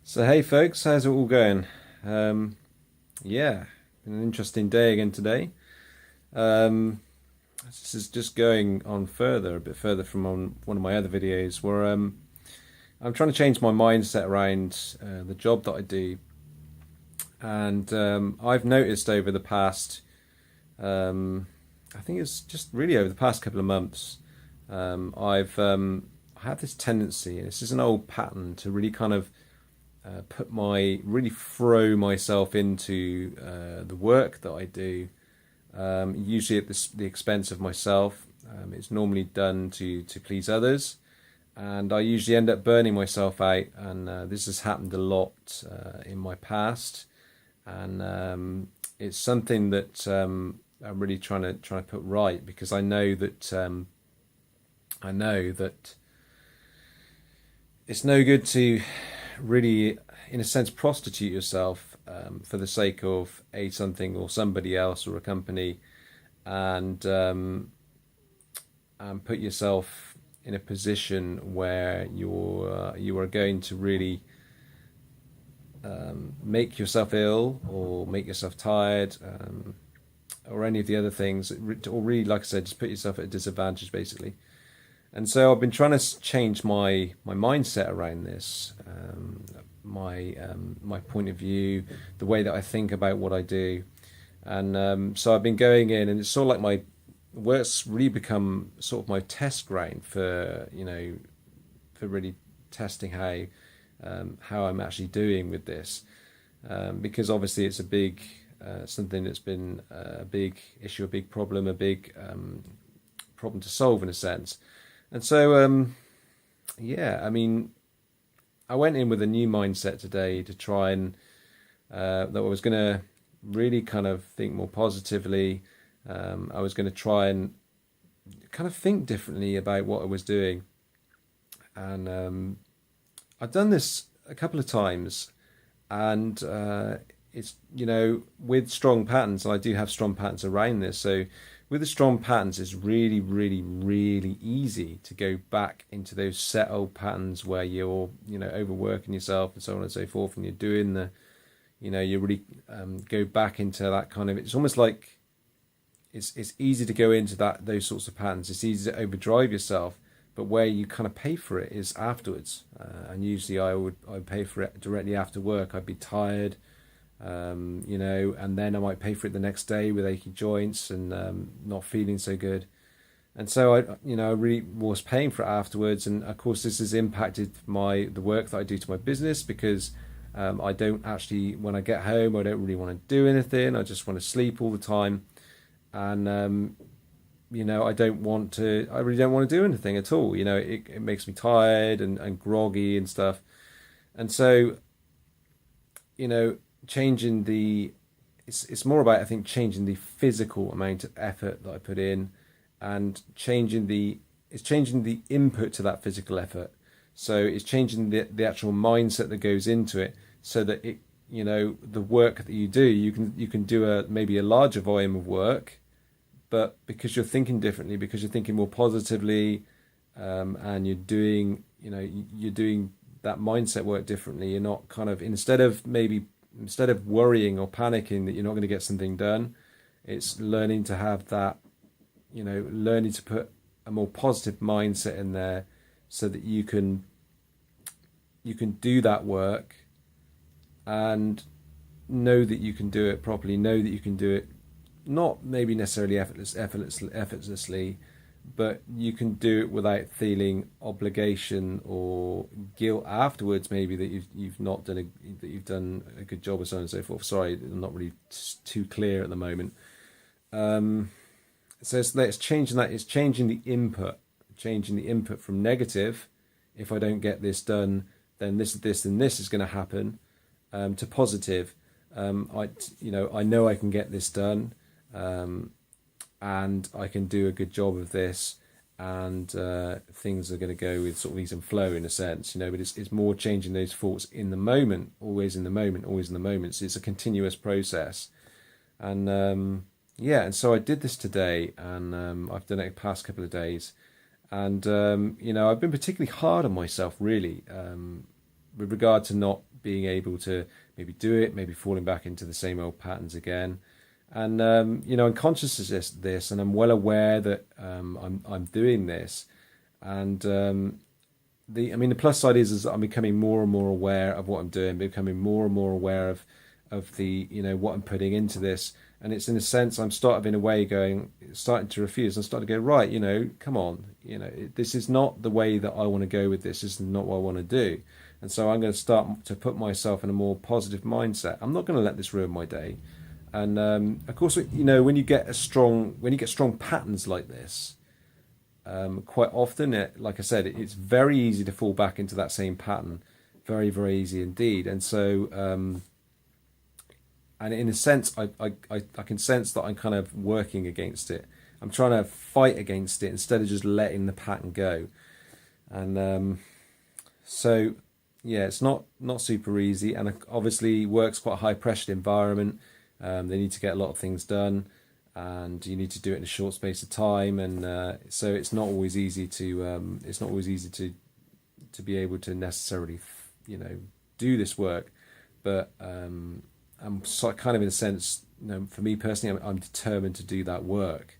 So hey folks, how's it all going? Um, yeah, been an interesting day again today. Um, this is just going on further, a bit further from on one of my other videos where I'm trying to change my mindset around the job that I do, and I've noticed over the past, um, I think it's just really over the past couple of months, I have this tendency, and this is an old pattern, to really kind of really throw myself into the work that I do, usually at the expense of myself. It's normally done to please others, and I usually end up burning myself out. And this has happened a lot in my past, and it's something that I'm really trying to put right, because I know that it's no good to really, in a sense, prostitute yourself for the sake of something or somebody else or a company, and put yourself in a position where you are going to really make yourself ill or make yourself tired, or any of the other things, or really, like I said, just put yourself at a disadvantage, basically. And so I've been trying to change my mindset around this, my point of view, the way that I think about what I do, and so I've been going in, and it's sort of like my work's really become sort of my test ground for for really testing how I'm actually doing with this, because obviously it's a big something that's been a big issue, a big problem, a big problem to solve in a sense. And so, yeah, I mean, I went in with a new mindset today to try and that I was going to really kind of think more positively. I was going to try and kind of think differently about what I was doing. And I've done this a couple of times, and it's, with strong patterns, and I do have strong patterns around this. So with the strong patterns, it's really, really, really easy to go back into those set old patterns where you're, overworking yourself and so on and so forth, and you're doing you really go back into that kind of. It's almost like it's easy to go into those sorts of patterns. It's easy to overdrive yourself, but where you kind of pay for it is afterwards. And usually I'd pay for it directly after work. I'd be tired. And then I might pay for it the next day with achy joints and not feeling so good. And so I really was paying for it afterwards. And of course, this has impacted the work that I do to my business, because I don't actually, when I get home, I don't really want to do anything. I just want to sleep all the time. And, I really don't want to do anything at all. It makes me tired and groggy and stuff. And so, changing it's more about, I think, changing the physical amount of effort that I put in, and changing the input to that physical effort. So it's changing the actual mindset that goes into it, so that the work that you do, you can do maybe a larger volume of work, but because you're thinking differently, because you're thinking more positively, and you're doing that mindset work differently. You're not kind of, instead of worrying or panicking that you're not going to get something done, it's learning to have that, learning to put a more positive mindset in there, so that you can do that work and know that you can do it properly, know that you can do it not maybe necessarily effortlessly, but you can do it without feeling obligation or guilt afterwards, maybe that you've not done that you've done a good job, or so on and so forth. Sorry, I'm not really too clear at the moment. So it's changing that. It's changing the input from negative. If I don't get this done, then this and this is going to happen, to positive. I know I can get this done. And I can do a good job of this, and things are going to go with sort of ease and flow, in a sense, but it's more changing those thoughts in the moment, always in the moment, always in the moment. So it's a continuous process. And and so I did this today, and I've done it the past couple of days, and I've been particularly hard on myself, really, with regard to not being able to maybe do it, maybe falling back into the same old patterns again. And I'm conscious of this, and I'm well aware that I'm doing this. And the plus side is I'm becoming more and more aware of what I'm doing, becoming more and more aware of the what I'm putting into this. And it's in a sense I'm starting to refuse. I'm starting to go, right, come on, this is not the way that I want to go with this. This is not what I want to do. And so I'm going to start to put myself in a more positive mindset. I'm not going to let this ruin my day. And of course, when you get strong patterns like this, quite often, like I said, it's very easy to fall back into that same pattern, very, very easy indeed. And so, and in a sense, I can sense that I'm kind of working against it. I'm trying to fight against it instead of just letting the pattern go. And so, yeah, it's not super easy, and obviously work's quite a high pressured environment. They need to get a lot of things done, and you need to do it in a short space of time, and so it's not always easy to be able to necessarily do this work. But I'm kind of in a sense, for me personally, I'm determined to do that work.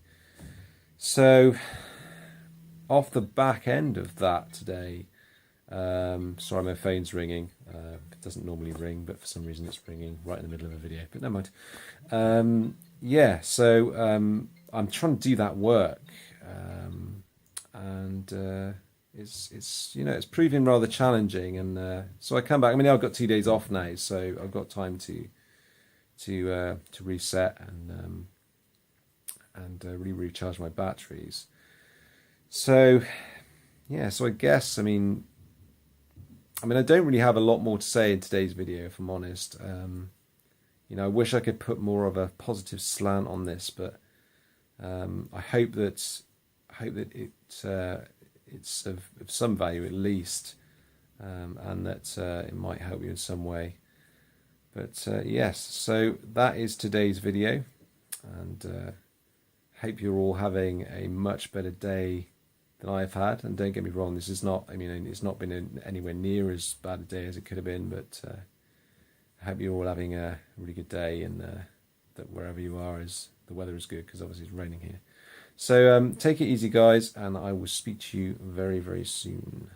So off the back end of that today, sorry, my phone's ringing. It doesn't normally ring, but for some reason it's ringing right in the middle of a video. But never mind. So I'm trying to do that work, and it's proving rather challenging. And so I come back. I've got 2 days off now, so I've got time to reset and really recharge my batteries. So yeah, so I guess I don't really have a lot more to say in today's video, if I'm honest. I wish I could put more of a positive slant on this, but I hope that it's of some value at least, and that it might help you in some way. But yes, so that is today's video, and hope you're all having a much better day than I've had. And don't get me wrong, this is not, it's not been anywhere near as bad a day as it could have been, but I hope you're all having a really good day, and that wherever you are, the weather is good, because obviously it's raining here. So take it easy, guys, and I will speak to you very, very soon.